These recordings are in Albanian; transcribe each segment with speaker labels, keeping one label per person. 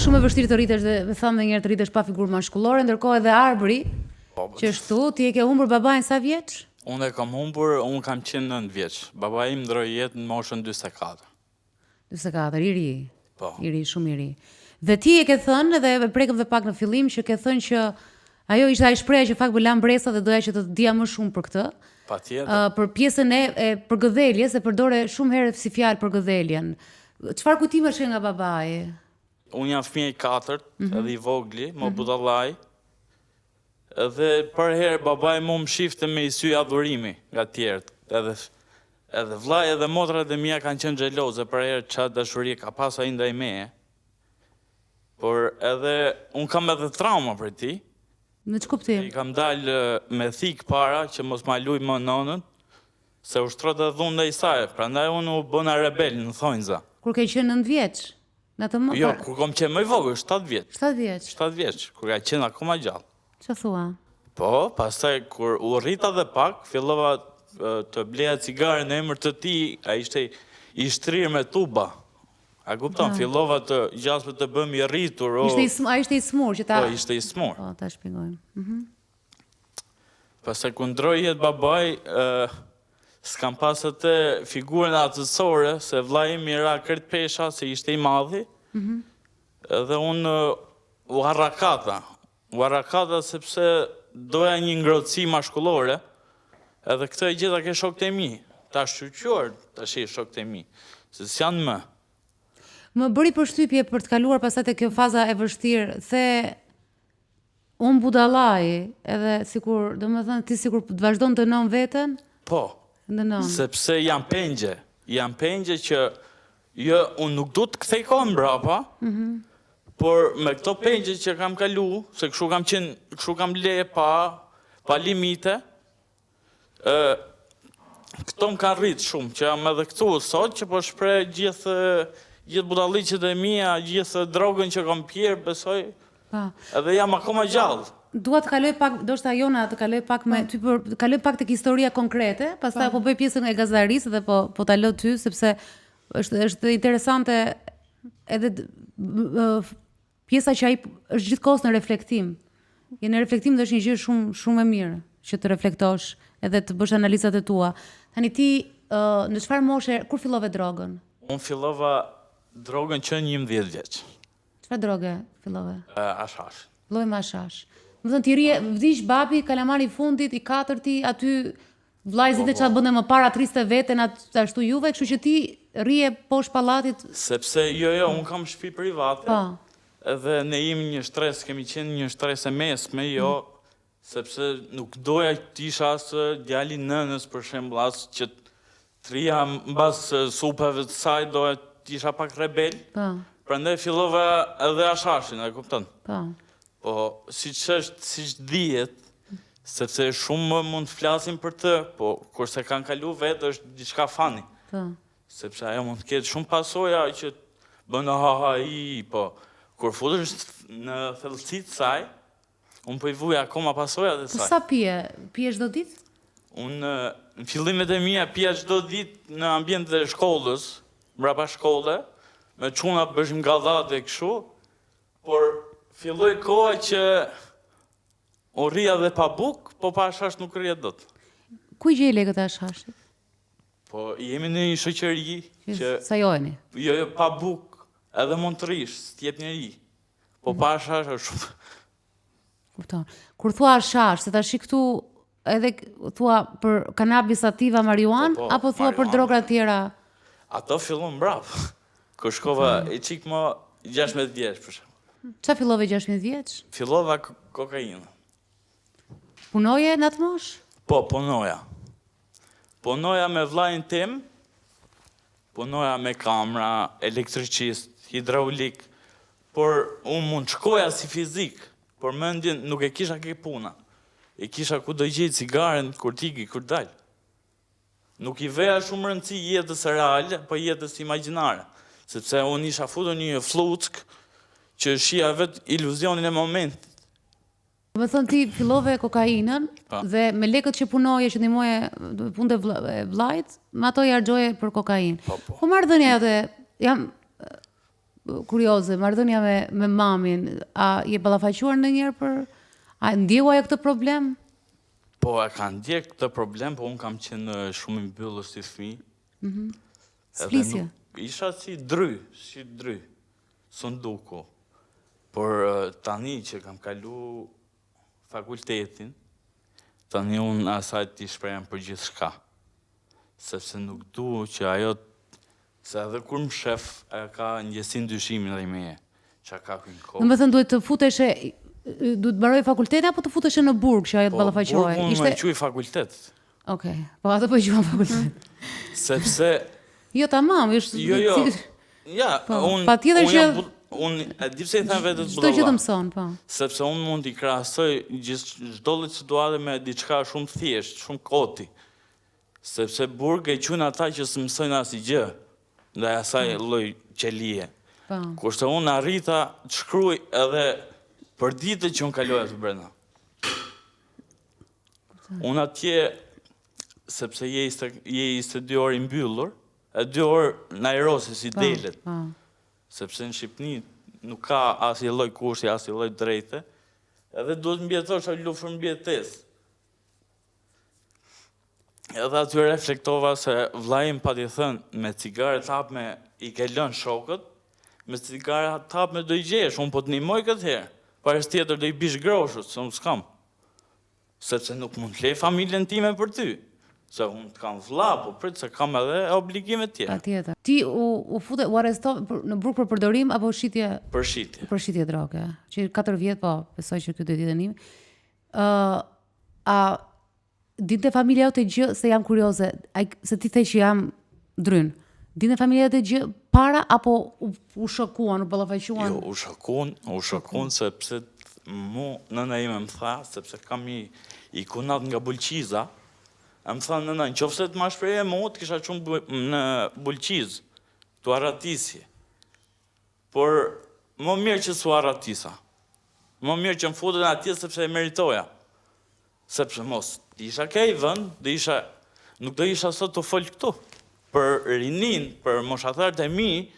Speaker 1: shumë e vështirë të rritesh dhe thamë edhe një herë të rritesh pa figurë mashkullore, ndërkohë edhe Arbri, që ashtu, ti e ke humbur babain sa vjeç?
Speaker 2: Unë e kam humbur, unë kam qenë 9 vjeç. Baba im ndroi jetë në moshën 44.
Speaker 1: 44, i ri.
Speaker 2: Po.
Speaker 1: I ri, shumë i ri. Dhe ti e ke thënë, edhe e prekëm dhe pak në fillim, që ke thënë që ajo ishte ai shpreha që fakt bëla mbresa dhe doja që të dija më shumë për këtë.
Speaker 2: Patjetër.
Speaker 1: Për pjesën e përgëdheljes, e përdore shumë herë si fjalë përgëdheljen. Çfarë kujtimesh ke nga babai?
Speaker 2: Unë jam fëmija i 4, edhe i vogli, më budallaj. Edhe për herë babai më shifte me i sy adhurimi nga tjerët. Edhe vllai edhe motrat e mia kanë qenë xheloze për herë çfarë dashuri ka pas ai ndaj meje. Por edhe unë kam edhe trauma për ti.
Speaker 1: Në ç'kuptim?
Speaker 2: I kam dalë me thik para që mos ma luj më nonën, se ushtrot e dhunë ndaj saj, prandaj unë u bëna rebel në thonjza.
Speaker 1: Kur ke qenë 9 vjeç? Në atë më?
Speaker 2: Jo, kur kom qenë më i vogël, 7 vjeç.
Speaker 1: 7 vjeç.
Speaker 2: 7 vjeç, kur ka qenë akoma gjallë.
Speaker 1: Ç'a thua?
Speaker 2: Po, pastaj kur u rrita dhe pak, fillova të bleja cigare në emër të tij, ai ishte i shtrirë me tuba. A kupton, fillova të gjasme të bëm i rritur.
Speaker 1: Ai ishte i smur që ta.
Speaker 2: Po, ishte i smur.
Speaker 1: Po, ta shpjegojmë.
Speaker 2: Pastaj kur ndroi jetë babai, s'kam pas atë figurën atësore, se vllai im i ra kërt pesha, se ishte i madhi. Edhe unë u harrakata sepse doja një ngrohtësi mashkullore, edhe këtë e gjeta ke shokët e mi. Ta shqyqur, tash i shokët e mi, se s'janë më.
Speaker 1: Më bëri përshtypje për të kaluar pastaj te kjo faza e vështirë, the unë budallaj, edhe sikur, domethënë ti sikur të vazhdon të nën veten?
Speaker 2: Po.
Speaker 1: Ndënon.
Speaker 2: Sepse janë pengje që jo, unë nuk du të kthej kohën mbrapa, por me këto pengje që kam kalu, se kështu kam leje pa limite, këto më kanë rritë shumë, që jam edhe këtu sot, që po shprej gjithë budalliqet e mia, gjithë drogën që kam pjerë, besoj, edhe jam akoma gjallë.
Speaker 1: Dua të kaloj pak, ndoshta Jona të kaloj pak me ty të kaloj pak tek historia konkrete, pastaj po bëj pjesën e gazetarisë dhe po ta lë ty sepse është interesante edhe pjesa që ai është gjithkohës në reflektim. Në reflektim dhe është një gjë shumë e mirë që të reflektosh edhe të bësh analizat e tua. Tani ti në çfarë moshe kur fillove drogën?
Speaker 2: Unë fillova drogën që 11 vjeç.
Speaker 1: Çfarë droge fillove?
Speaker 2: Hashash.
Speaker 1: Lloj me hashash. Më thënë, ti vdiq babi, kalamari i fundit, i 4-ti, aty vllajzit e çfarë bënte më para, triste veten ashtu juve, kështu që ti rrije poshtë pallatit.
Speaker 2: Sepse jo, unë kam shtëpi private.
Speaker 1: Po.
Speaker 2: Edhe ne jemi një shtres, kemi qenë një shtres e mesme, jo, sepse nuk doja të isha as djali nënës për shembull, as që të rria mbas supeve të saj, doja të isha pak rebel.
Speaker 1: Po.
Speaker 2: Prandaj fillova edhe hashashin, e kupton?
Speaker 1: Po.
Speaker 2: Po, siç dihet, sepse shumë mund të flasim për të, po kurse kanë kalu vetë është diçka fani.
Speaker 1: Po.
Speaker 2: Sepse ajo mund të ketë shumë pasoja që bën ha-ha-i, po kur futesh në thellësitë saj, unë po i vuj akoma pasojat e saj.
Speaker 1: Po sa pije? Pije çdo ditë?
Speaker 2: Unë në fillimet e mia pija çdo ditë në ambientet e shkollës, mbrapa shkolle, me çuna bëshim gallate kështu, por filloi koha që u rria dhe pa buk, po pa hashash nuk rria dot.
Speaker 1: Ku i gjej lekët e hashashit?
Speaker 2: Po jemi në një shoqëri që
Speaker 1: sa joheni?
Speaker 2: Jo, pa buk, edhe mund të rish, s'tjep njeri. Po pa hashash është shumë.
Speaker 1: Kupton. Kur thua hashash, se tash këtu edhe thua për kanabis sativa, marijuan, apo thua për droga tjera?
Speaker 2: Ato fillon mbrapa. Kur shkova e çik më 16 vjeç për shemb.
Speaker 1: Qa fillove 16 vjeç?
Speaker 2: Fillova kokainë.
Speaker 1: Punoje në atë mosh?
Speaker 2: Po, punoja. Punoja me vllajin tim, punoja me kamera, elektricist, hidraulik, por unë mund shkoja si fizik, por mendjen nuk e kisha ke puna. E kisha ku do gjej cigaren, kur tiki, kur dal. Nuk i veja shumë rëndësi jetës reale, po jetës imagjinare. Sepse unë isha futur një fluck, që shia vetë iluzionin e momentit.
Speaker 1: Më thënë ti fillove kokainën dhe me lekët që punoje, që ndihmoje punët e vllajt, me ato i harxhoje për kokainë. Po marrëdhënia jote kurioze, marrëdhënia me mamin, a je ballafaquar ndonjëherë për a ndjeu ajo këtë problem?
Speaker 2: Po, e ka ndjek këtë problem, po unë kam qenë shumë i mbyllur si fëmijë.
Speaker 1: S'flisje.
Speaker 2: Isha si dry, sunduku. Por tani që kam kalu fakultetin, tani unë asaj t'i shprehem për gjithë shka. Sepse nuk du që ajo, se edhe kur më shef, e ka ndjesin dyshimin dhe i meje, që ka kënë kohë.
Speaker 1: Në më thënë duhet të futeshe, duhet të mbaroj fakultetin apo të futeshe në burg që ajo të ballafaqohej?
Speaker 2: Burg unë me quj fakultet.
Speaker 1: Okej, po atë po e quajmë fakultet.
Speaker 2: Sepse...
Speaker 1: Jo, tamam, është...
Speaker 2: Jo, ja, unë e di pse i them vetë të
Speaker 1: çdo gjë të mëson, po.
Speaker 2: Sepse unë mund t'i krahasoj çdo lloj situate me diçka shumë thjesht, shumë koti. Sepse burg e quajnë ata që s'mësojnë asgjë ndaj asaj lloj qelie.
Speaker 1: Po.
Speaker 2: Kurse unë arrita të shkruaj edhe për ditët që unë kaloj aty brenda. Unë atje, sepse je 22 orë i mbyllur, e 2 orë në aerose si delet. Sepse në Shqipëni nuk ka asnjë lloj kushti, asnjë lloj drejte, edhe duhet mbjetosh ajo luftë për mbjetesë. Edhe aty reflektova se vllai im pati thënë, me cigare t'hapme i ke lënë shokët, me cigare t'hapme do i gjesh, unë po të ndihmoj këtë herë. Parës tjetër do i bish groshut, se unë s'kam. Sepse nuk mund të lej familjen time për ty. Se unë të kam vlla, po prit se kam edhe obligime tjera.
Speaker 1: Patjetër. Ti u fute, u arrestove në burg për përdorim apo shitje?
Speaker 2: Për shitje.
Speaker 1: Për shitje droge. Që 4 vjet, po, besoj që ky do të jetë dënimi. A dinte familja jote gjë, se jam kurioze, se ti the që jam dryn. Dinte familja jote gjë para apo u shokuan, u ballafaquan?
Speaker 2: Jo, u shokuan sepse nëna ime më tha, sepse kam i kunat nga Bulqiza, më tha nëna, në qofse të ma shpreje mu, të kisha qunë në Bulqiz, të aratisje. Por, më mirë që s'u aratisa. Më mirë që më futën atje sepse e meritoja. Sepse mos, isha kej vënd, nuk do isha sot të folë këtu. Për rinin, për moshatharët e mi,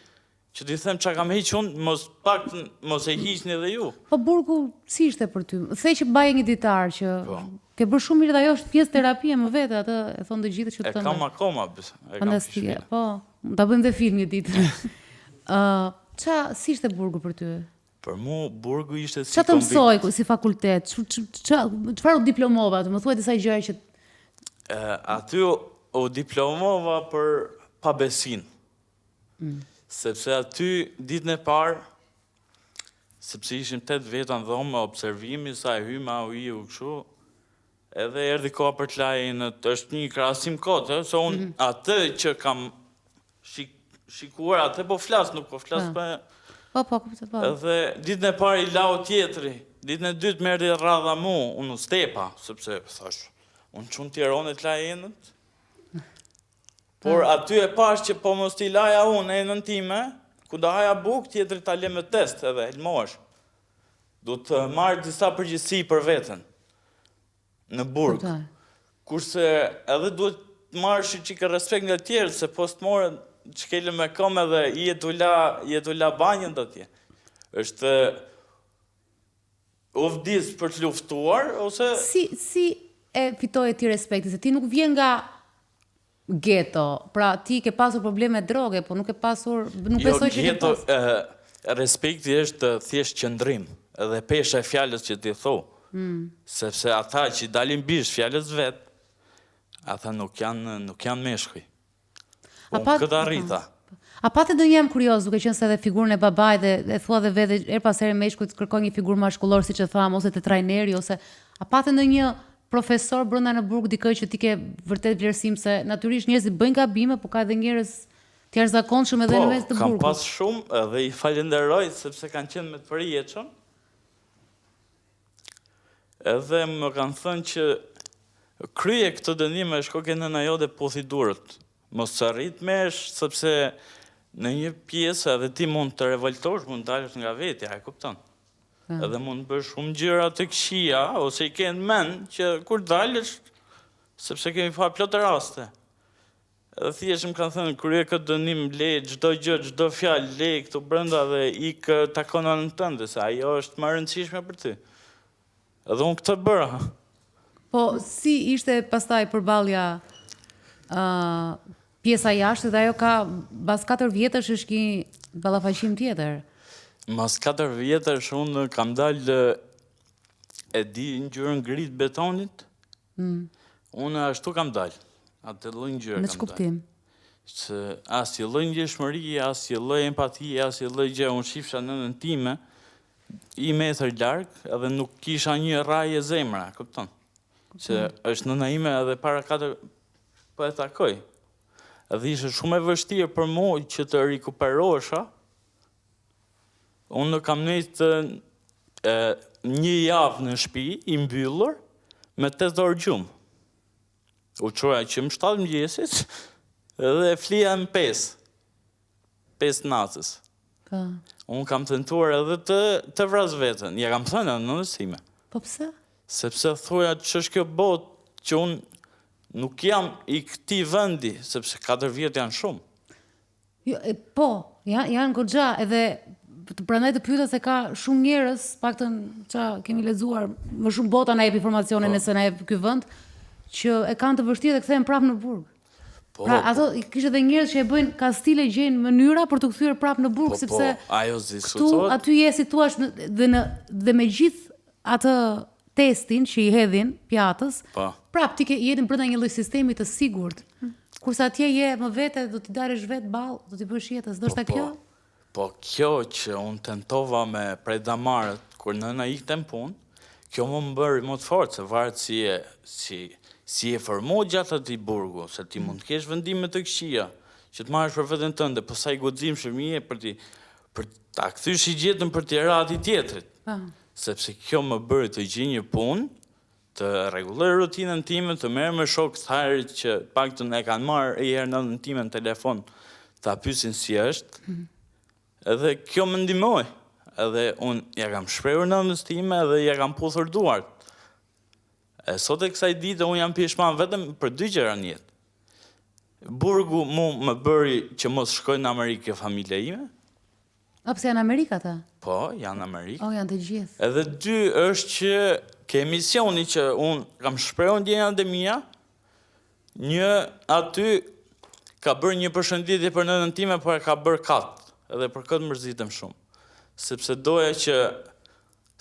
Speaker 2: që t'i them që kam heqë unë, mos e hiqni dhe ju.
Speaker 1: Po burgu, si ishte për ty? The që baje një ditar që ke bërë shumë mirë dhe ajo është pjesë terapie më vete, atë e thonë dhe gjithë që të
Speaker 2: tënde. E kam akoma,
Speaker 1: fantastike, po, ta bëjmë dhe film një ditë. Si ishte burgu për ty?
Speaker 2: Për mu, burgu ishte si...
Speaker 1: Qa të mësoj si fakultet? Çfarë u diplomova? Të më thuaj disa gjëra që...
Speaker 2: Aty u diplomova për pabesin. Sepse aty ditën e parë, sepse ishim 8 veta në dhomë, observimi, sa e hyma, u i u këshu, edhe erdi koha për të lajin, është një krasim kote, se unë atë që kam shikuar, atë po flas, nuk po flas për...
Speaker 1: Po.
Speaker 2: Edhe ditën e parë i lau tjetri, ditën e dytë merdi radha mu, unë u stepa, sepse, thash, unë qunë Tiranë të lajinët, por aty e pash që po mos t'i laja unë e nën time, ku da haja buk, tjetëri t'a le me test edhe, helmohesh. Du të marrë disa përgjithësi për veten, në burg. Kurse edhe duhet të marrë që respekt nga tjerë, se po s'të morë që kelle me kom edhe i jetu la banjën të tje. është uvdis për të luftuar, ose...
Speaker 1: Si e fitoje ti respekti, se ti nuk vjen nga geto, pra ti ke pasur probleme droge, po nuk e pasur, nuk besoj që ke pasur.
Speaker 2: Jo, respekti është thjesht qëndrim, edhe pesha e fjallës që ti thu, sepse ata që dalin bish fjallës vet, ata nuk janë meshkuj. Unë këtë arrita.
Speaker 1: A pate do një jam kurios, duke qenë se edhe figurën e babaj dhe thua dhe vete, pas herë meshkujt kërkoj një figurë mashkullor, si që tham, ose të trajneri, ose a pate në një profesor brenda në burg dikë që ti ke vërtet vlerësim se natyrisht njerëzit bëjnë gabime, po ka edhe njerëz të jashtëzakonshëm edhe në mes të burgut.
Speaker 2: Po, kam pas shumë dhe i falenderoj sepse kanë qenë me të përjetshëm. Edhe më kanë thënë që krye këtë dënim e shko ke nëna jote pothi durët. Mos të rrit mesh, sepse në një pjesë edhe ti mund të revoltosh, mund të dalësh nga vetja, e kupton? Edhe mund të bësh shumë gjëra të këqija, ose i kenë mend që kur dalësh, sepse kemi fa plotë raste. Edhe thjesht më kanë thënë, kur je këtë dënim, le çdo gjë, çdo fjalë, le këtu brenda dhe ik takon anën tënde, se ajo është më e rëndësishme për ty. Edhe unë këtë bëra.
Speaker 1: Po, si ishte pastaj përballja pjesa jashtë dhe ajo ka bas 4 vjetësh është një ballafaqim tjetër.
Speaker 2: Mas 4 vjetësh unë kam dalë e di ngjyrën gri të betonit. Unë ashtu kam dalë. Atë lloj ngjyre kam dalë.
Speaker 1: Në ç'kuptim?
Speaker 2: Se asnjë lloj ndjeshmërie, asnjë lloj empatie, asnjë lloj gjë. Unë shifsha nënën time, i metër larg, edhe nuk kisha një rraje zemra, kupton? Se është nëna ime edhe para 4 po e takoj. Edhe ishte shumë e vështirë për mua që të rikuperohesha. Unë kam nejtë një javë në shtëpi i mbyllur me 8 orë gjumë. U qoja që më 7 mëngjesit edhe flija më 5 natës. Unë kam tentuar edhe të vras veten. Ja kam thënë në nënës time.
Speaker 1: Po pse?
Speaker 2: Sepse thoja që është kjo botë që unë nuk jam i këtij vendi, sepse 4 vjet janë shumë.
Speaker 1: Jo, po, janë goxha edhe prandaj të pyeta se ka shumë njerëz, paktën ça kemi lexuar, më shumë bota na jep informacione nëse na jep ky vend, që e kanë të vështirë dhe kthehen prapë në burg. Pra, ato kishte edhe njerëz që e bëjnë kastile, gjejnë mënyra për të kthyer prapë në burg, sepse
Speaker 2: ajo
Speaker 1: këtu aty je si thua dhe me gjithë atë testin që i hedhin pjatës, prapë ti jeni brenda një lloj sistemi të sigurt. Kurse atje je më vete, do t'i dalësh vetë ballë, do t'i bësh jetës. Do shta kjo?
Speaker 2: Po kjo që unë tentova me prej damarët, kur nëna ikte në punë, kjo më bëri më të fortë, se varet si e formuar gjatë atij burgu, se ti mund të kesh vendime të këqija, që të marrësh për veten tënde, po sa i guximshëm je për ta kthysh i gjetën për t'i ra atij tjetrit. Sepse kjo më bëri të gjej një punë, të rregulloj rutinën time, të merr me shok tharit që paktën e kanë marrë një herë nënën time në telefon, ta pyesin si është. Edhe kjo më ndihmoi. Edhe unë ja kam shprehur nënës time edhe ja kam puthur duart. E sot e kësaj dite unë jam pjeshman vetëm për 2 gjëra në jetë. Burgu mu më bëri që mos shkoj në Amerikë familja ime.
Speaker 1: A pse janë në Amerikë ata?
Speaker 2: Po, janë në Amerikë.
Speaker 1: Janë të gjithë.
Speaker 2: Edhe 2 është që ke emisioni që unë kam shprehur ndjenjat e mia, një aty ka bërë një përshëndetje për nënën time, por e ka bërë kat. Edhe për këtë mërzitem shumë. Sepse doja që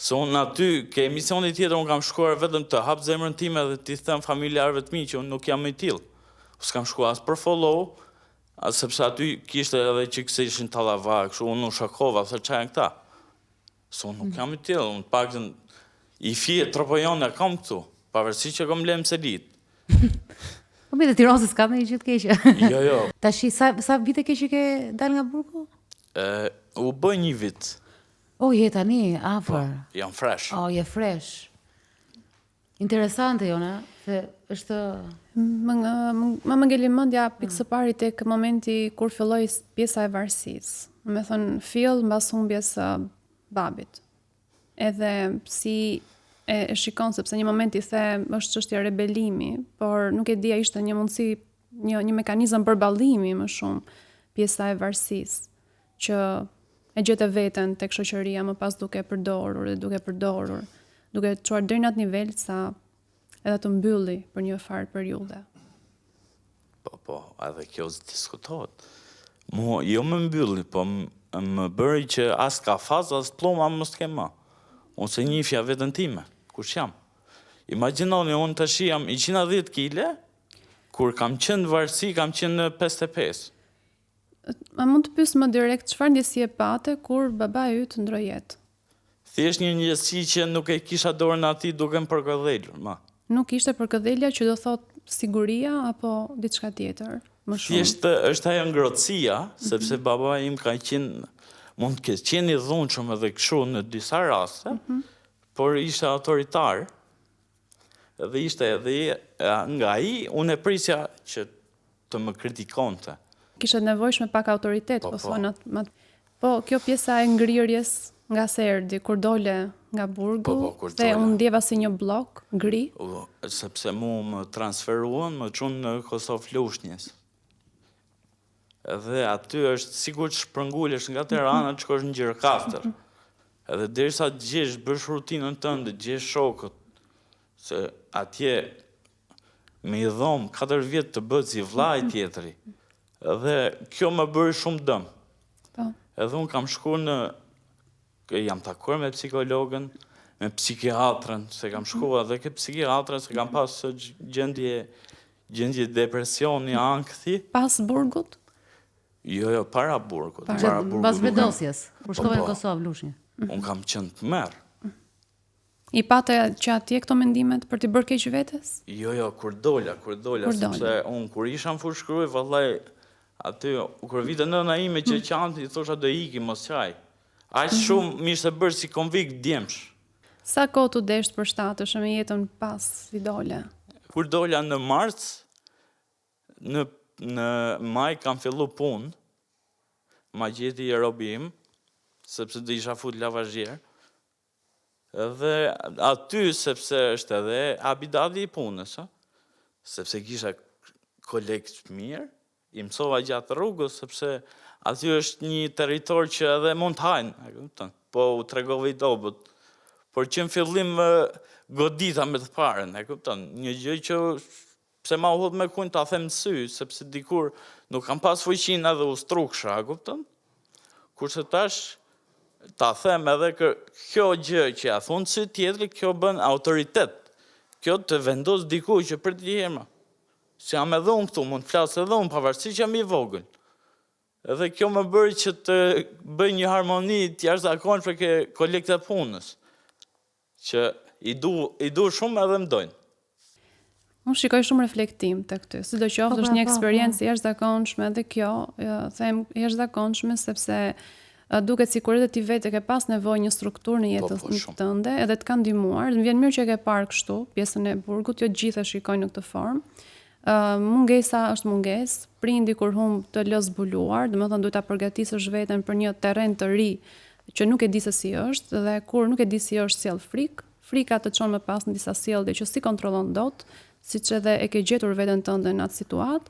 Speaker 2: se unë aty, ke emisioni tjetër, unë kam shkuar vetëm të hap zemrën time dhe t'i them familjarëve të mi që unë nuk jam i tillë. S'kam shkuar as për follow, sepse aty kishte edhe që këse ishin tallava, kështu unë u shakova, se çfarë janë këta. Se unë nuk jam i tillë, unë paktën i fije tropojone kam këtu, pavarësisht që kam lëmë selit.
Speaker 1: Po mirë, Tiranës s'ka ndonjë gjë të keqe.
Speaker 2: Jo.
Speaker 1: Tash sa vite ke që ke dalë nga burgu?
Speaker 2: U bë 1 vit.
Speaker 1: Je tani afër.
Speaker 2: Jam fresh.
Speaker 1: Je fresh. Interesante jona, se është
Speaker 3: më ngeli mendja pikë së pari tek momenti kur filloi pjesa e varësisë. Me thënë fill mbas humbjes së babit. Edhe si e shikon, sepse një moment i the është çështja rebelimi, por nuk e dija ishte një mundësi, një mekanizëm përballimi më shumë pjesa e varësisë, që e gjete veten tek shoqëria më pas duke përdorur, duke çuar deri në atë nivel sa edhe të mbylli për një farë periudhe.
Speaker 2: Po, edhe kjo diskutohet. Jo më mbylli, po më bëri që as ka fazë, as ploma mos të kem më. Unë se njifja veten time, kush jam. Imagjinoni, unë tash jam 110 kg, kur kam qenë varësi, kam qenë 55.
Speaker 3: A mund të pyes më direkt çfarë ndjesie pate kur baba yt ndroi jetë?
Speaker 2: Thjesht një ndjesi që nuk e kisha dorën atij duke më përkëdhelur, ma.
Speaker 3: Nuk ishte përkëdhelja që do thot siguria apo diçka tjetër, më shumë.
Speaker 2: Thjesht është ajo ngrohtësia, sepse baba im ka qenë, mund të ketë qenë i dhunshëm edhe kështu në disa raste, por ishte autoritar. Dhe ishte edhe nga ai unë e prisja që të më kritikonte.
Speaker 3: Kishte nevojshme pak autoritet, po thonë. Po kjo pjesa e ngrirjes nga se erdhi, kur dole nga burgu, dhe unë ndjeva si një blok gri.
Speaker 2: Sepse mu më transferuan, më çuan në Kosovë Lushnjës. Edhe aty është sikur të shpërngulesh nga Tirana të shkosh në Gjirokastër. Edhe derisa të gjesh, bësh rutinën tënde, gjesh shokët, se atje me i dhomë 4 vjetë të bëhet si vlla i tjetri. Edhe kjo më bëri shumë dëm. Edhe unë kam shku jam takuar me psikologën, me psikiatrën, se kam shku edhe ke psikiatrën, se kam pas gjendje depresioni, ankthi.
Speaker 3: Pas burgut?
Speaker 2: Jo, para burgut.
Speaker 1: Pas vendosjes, kur shkove në Kosovë, Lushnjë.
Speaker 2: Unë kam qenë të merë.
Speaker 3: I pate që atje këto mendimet për t'i bërë keq vetes?
Speaker 2: Jo, kur dola, sepse unë kur isha në fushkruj, vallaj, aty, kur vite nëna ime që qantë, i thosha do iki, mos qaj. Aq shumë mi se bërë si konvikt djemsh.
Speaker 3: Sa kohë t'u desht për shtatësh me jetën pas i dole?
Speaker 2: Kur dola në mars, në maj kam fillu punë, ma gjeti i robim, sepse dhe isha fut lavazhier, edhe aty sepse është edhe habitati i punës, sepse kisha kolekt mirë, i mësova gjatë rrugës, sepse aty është një territor që edhe mund të hajnë, po u tregove i dobët, por që në fillim godita me të paren, një gjë që pse ma u hudh me kujnë ta them sy, sepse dikur nuk kam pas fuqin edhe u struksha, kurse tash ta them edhe kjo gjë që ja thonë sy tjetri, kjo bën autoritet, kjo të vendos diku që për t'i jema. Se jam edhe unë këtu, mund të flasë edhe unë, pavarësisht që jam i vogël. Edhe kjo më bëri që të bëj një harmoni të jashtëzakonshme ke kolekte punës, që i du shumë edhe mdojnë.
Speaker 3: Unë shikoj shumë reflektim të këtë, sidoqoftë është një eksperiencë jashtëzakonshme edhe kjo, them jashtëzakonshme sepse duket sikur edhe ti vetë ke pas nevojë një strukturë në jetën tënde, edhe të ka ndihmuar. Më vjen mirë që e ke parë kështu, pjesën e burgut, jo të gjithë e shikojnë në këtë formë. Mungesa është mungesë, prindi kur humb të lë zbuluar, domethënë duhet ta përgatisësh veten për një terren të ri që nuk e di se si është, dhe kur nuk e di si është sjell frikë, frika të çon më pas në disa sjellje që si kontrollon dot, siç edhe e ke gjetur veten tënde në atë situatë,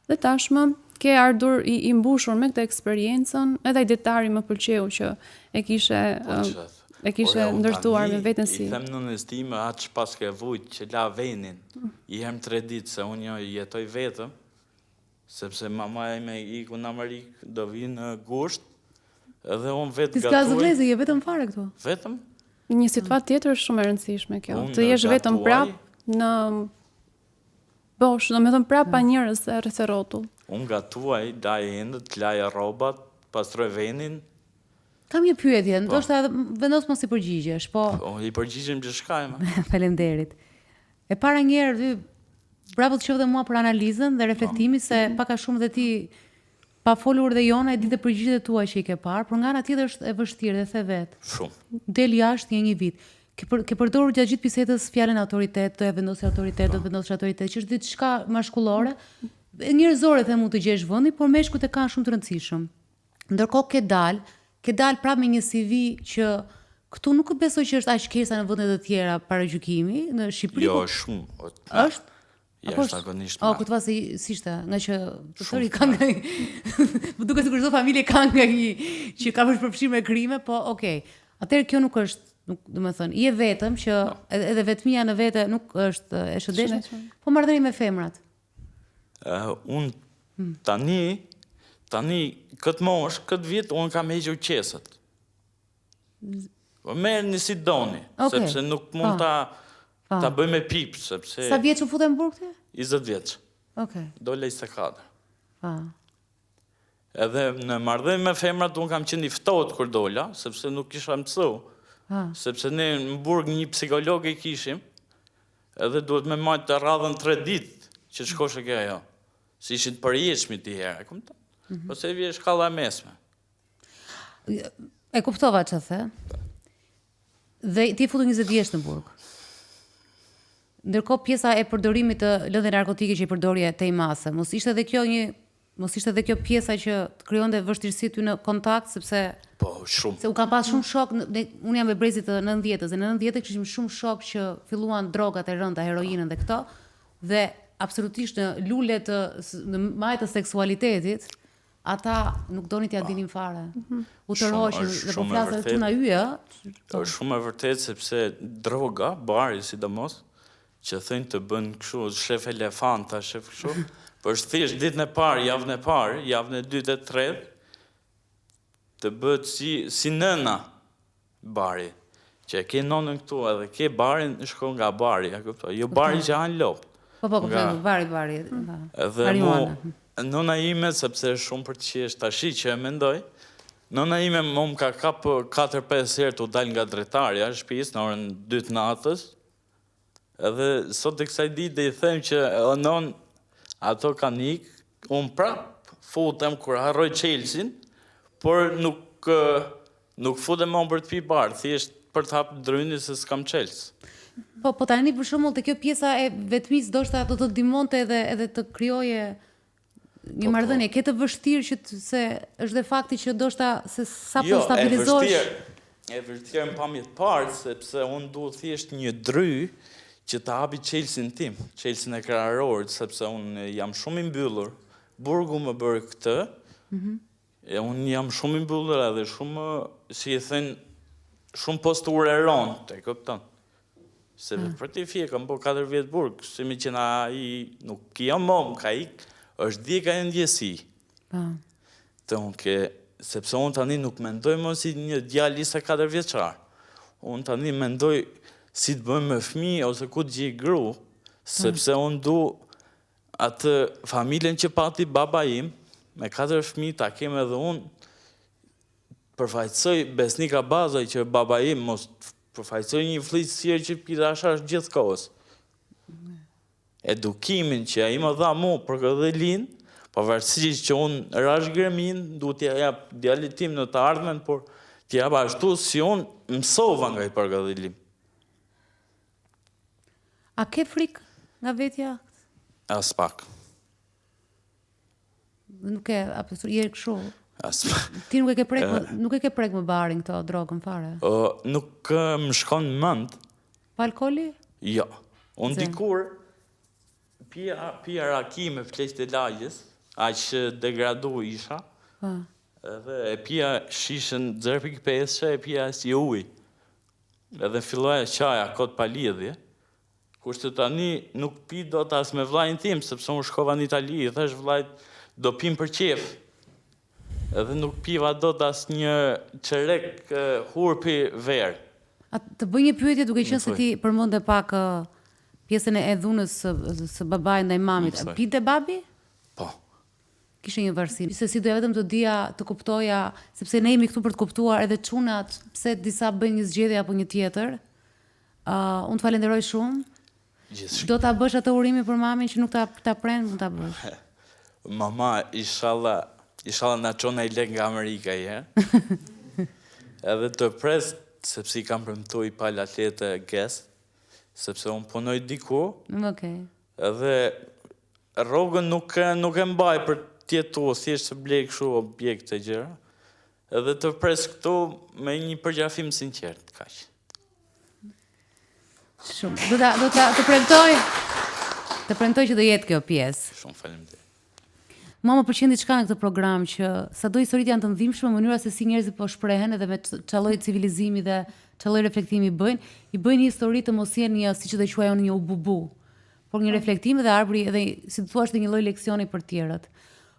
Speaker 3: dhe tashmë ke ardhur i mbushur me këtë eksperiencën, edhe ai detari më pëlqeu që e kishe ndërtuar me veten si.
Speaker 2: I them nënës time atë pas ke vujt që la venin, i hem 3 ditë se unë jetoj vetëm, sepse mama ime iku në Amerikë, do vinë në gusht, edhe unë vetë gatuaj.
Speaker 1: Ti s'ka zëvlezë, je vetëm fare këtu?
Speaker 2: Vetëm?
Speaker 3: Një situatë tjetër është shumë e rëndësishme kjo. Të jesh vetëm prap në bosh, domethënë prap pa njerëz rreth rrotull.
Speaker 2: Unë gatuaj, laj endët, laj rrobat, pastroj venin.
Speaker 1: Kam një pyetje, ndoshta vendos mos i përgjigjesh, po
Speaker 2: I përgjigjem gjithçka më.
Speaker 1: Faleminderit. E para një herë bravo të qoftë mua për analizën dhe reflektimin se pak a shumë dhe ti pa folur dhe Jona e di të përgjigjet e tua që i ke parë, por nga ana tjetër është e vështirë dhe the vet.
Speaker 2: Shumë.
Speaker 1: Del jashtë një vit. Ke përdorur gjatë gjithë bisedës fjalën autoritet, do e vendosë autoritet, do të vendosësh autoritet, që është diçka mashkullore, njerëzore them mund të gjesh vendi, por meshkujt e kanë shumë të rëndësishëm. Ndërkohë ke dal prapë me një CV që këtu nuk besoj që është aq kesa në vende të tjera para gjykimi në Shqipëri.
Speaker 2: Jo, shumë.
Speaker 1: Është?
Speaker 2: Jashtëzakonisht.
Speaker 1: Ku të thua si ishte, nga që përsëri ka nga më duket sikur çdo familje ka nga një që ka përfshirë me krime, po okay. Atëherë kjo nuk është, domethënë, je vetëm që edhe vetmia në vete nuk është e shëndetshme, po marrëdhënie me femrat.
Speaker 2: Unë tani këtë mosh, këtë vit unë kam hequr qesët. Po merrni si doni, sepse nuk mund ta bëj me pip, sepse
Speaker 1: Sa vjeç u futem në burg ti?
Speaker 2: 20 vjeç.
Speaker 1: Okej.
Speaker 2: Dole 24. Edhe në marrëdhënie me femrat unë kam qenë i ftohtë kur dola, sepse nuk kisha mësu. Sepse ne në burg një psikolog e kishim, edhe duhet me majtë të radhën 3 ditë që të shkoshe ke ajo. Si ishin të përjeshmi ti herë, po se vje shkalla e mesme.
Speaker 1: E kuptova që the. Dhe ti futu 20 vjeç në burg. Ndërkohë pjesa e përdorimit të lëndë narkotike që i përdorje te i mase, mos ishte edhe kjo pjesa që të krijonte vështirësi ty në kontakt, sepse
Speaker 2: shumë.
Speaker 1: Se u kam pas shumë shok, unë jam e brezit të 90-s, dhe në 90-s kishim shumë shok që filluan drogat e rënda, heroinën dhe këto, dhe absolutisht në lule në majtë të seksualitetit, ata nuk doni t'ja dinin fare. U tërhoqin
Speaker 2: Është
Speaker 1: dhe po
Speaker 2: shumë e
Speaker 1: flasë
Speaker 2: vërtetë.
Speaker 1: çuna yje,
Speaker 2: Është shumë e vërtetë sepse droga, bari sidomos, që thënë të bën kështu, shef elefanta, shef kështu, por është thjesht ditën e parë, javën e parë, javën e dytë e tretë, të bëhet si nëna bari, që e ke nonën këtu edhe ke barin, shkon nga bari, ja kuptoj, jo bari që hanë lopë.
Speaker 1: po, bari.
Speaker 2: Edhe
Speaker 1: Marijuana.
Speaker 2: nona ime, sepse është shumë për të qesh tashi që e mendoj, nona ime më ka kap 4-5 herë të dal nga dretarja e shtëpisë në orën 2 të natës. Edhe sot e kësaj dite i them që o non ato kanë ikë, unë prap futem kur harroj Chelsea-n, por nuk futem më për të pi barë, thjesht për të hapë dryni se s'kam Chelsea.
Speaker 1: Po tani për shembull te kjo pjesa e vetmis ndoshta do të ndihmonte edhe të krijoje një marrëdhënie, ke të vështirë që se është dhe fakti që ndoshta se sapo stabilizohesh.
Speaker 2: E vështirë në pamje të parë, sepse unë duhet thjesht një dry që të hapi Chelsea-n tim, Chelsea-n e Kraharorit, sepse unë jam shumë i mbyllur. Burgu më bërë këtë, e unë jam shumë i mbyllur edhe shumë, si e thënë, shumë posturë e ronë, e këpëton. Se për t'i fje, kam po 4 vjetë burg, si mi që na i nuk jam mom, ka ik, është djeka e ndjesi. Të unë sepse unë tani nuk mendoj më si një djali 24 vjeçar. Unë tani mendoj si të bëjmë me fëmijë ose ku të gjej gru, sepse unë du atë familjen që pati baba im, me 4 fëmijë ta kem edhe unë, përfaqësoj besnika bazaj që baba im mos përfaqësoj një flisësirë që pita ashash gjithë kohës. Edukimin që ai më dha mu për këtë lind, pavarësisht që unë rash gremin, duhet t'ja jap djalit tim në të ardhmen, por t'ja jap ashtu si unë mësova nga i përgatitim.
Speaker 1: A ke frikë nga vetja?
Speaker 2: As pak.
Speaker 1: Nuk e, apo je kështu.
Speaker 2: As pak.
Speaker 1: Ti nuk e ke prek më barin këto drogën fare.
Speaker 2: Nuk më shkon në mend.
Speaker 1: Pa alkooli?
Speaker 2: Jo. Unë dikur pija raki me fleqt e lagjes, aq degradu isha. Edhe e pija shishën 0.5, e pija si uj. Edhe filloja qaja kot pa lidhje. Kurse tani nuk pi do të as me vllajin tim, sepse unë shkova në Itali, i thash vllajt do pim për qef. Edhe nuk piva do të as një çerek hurpi verë.
Speaker 1: A të bëj një pyetje duke qenë se ti përmende pak pjesën e dhunës së babait ndaj mamit. Pinte babi?
Speaker 2: Po.
Speaker 1: Kishte një varësi. Se si doja vetëm të dija, të kuptoja, sepse ne jemi këtu për të kuptuar edhe çunat, pse disa bëjnë një zgjedhje apo një tjetër. Unë të falenderoj shumë. Do ta bësh atë urimin për mamin që nuk ta pren, mund ta bësh.
Speaker 2: Mama, inshallah na çon ai lek nga Amerika Edhe të pres, sepse i kam premtuar pa atlete guest, sepse unë punoj diku.
Speaker 1: Okej.
Speaker 2: Edhe rrogën nuk e mbaj për tjetu, thjesht të blej kështu objekte gjëra. Edhe të pres këtu me një përgjafim sinqert, kaq.
Speaker 1: Shumë. Do ta të premtoj. Të premtoj që do jetë kjo pjesë.
Speaker 2: Shumë faleminderit.
Speaker 1: Mua më pëlqen diçka në këtë program që sado historitë janë të ndihmshme, mënyra se si njerëzit po shprehen edhe me çalloj civilizimi dhe çalloj reflektimi i bëjnë një histori të mos jenë një, siç e quaj unë, një ububu, por një reflektim dhe arbri edhe si të thuash një lloj leksioni për të tjerët.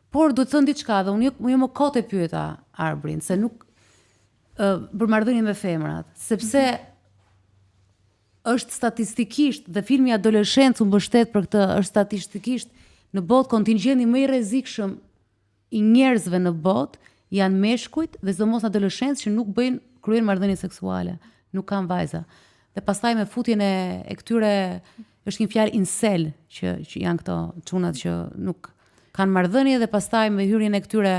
Speaker 1: Por do të thënë diçka dhe unë më kot e pyeta arbrin se nuk për marrëdhënien me femrat, sepse është statistikisht dhe filmi Adoleshencë u mbështet për këtë, është statistikisht në botë kontingjenti më i rrezikshëm i njerëzve në botë janë meshkujt dhe sidomos adoleshentë që nuk kryejnë marrëdhënie seksuale, nuk kanë vajza. Dhe pastaj me futjen e këtyre është një fjalë incel që janë këto çunat që nuk kanë marrëdhënie dhe pastaj me hyrjen e këtyre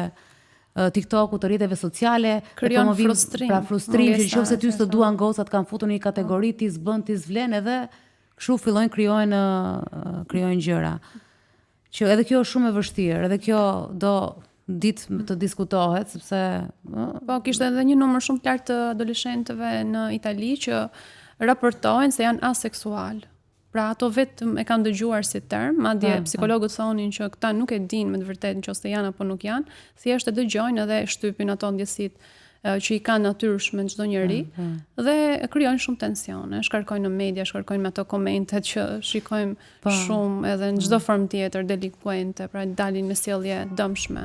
Speaker 1: TikTok-u, të rrjeteve sociale,
Speaker 3: krijon frustrim.
Speaker 1: Pra frustrim që nëse ty s'të duan gocat kanë futur në një kategori, ti s'bën, ti s'vlen edhe kështu fillojnë krijojnë gjëra. Që edhe kjo është shumë e vështirë, edhe kjo do ditë të diskutohet, sepse
Speaker 3: po kishte edhe një numër shumë të lartë të adoleshentëve në Itali që raportojnë se janë aseksual. Pra ato vetëm e kanë dëgjuar si term, madje psikologët thonin që këta nuk e dinë me të vërtetë nëse janë apo nuk janë, thjesht e dëgjojnë edhe shtypin ato ndjesitë që i kanë natyrshme çdo njeri dhe krijojnë shumë tensione, shkarkojnë në media, shkarkojnë me ato komentet që shikojmë shumë edhe në çdo formë tjetër delinkuente, pra dalin me sjellje dëmshme.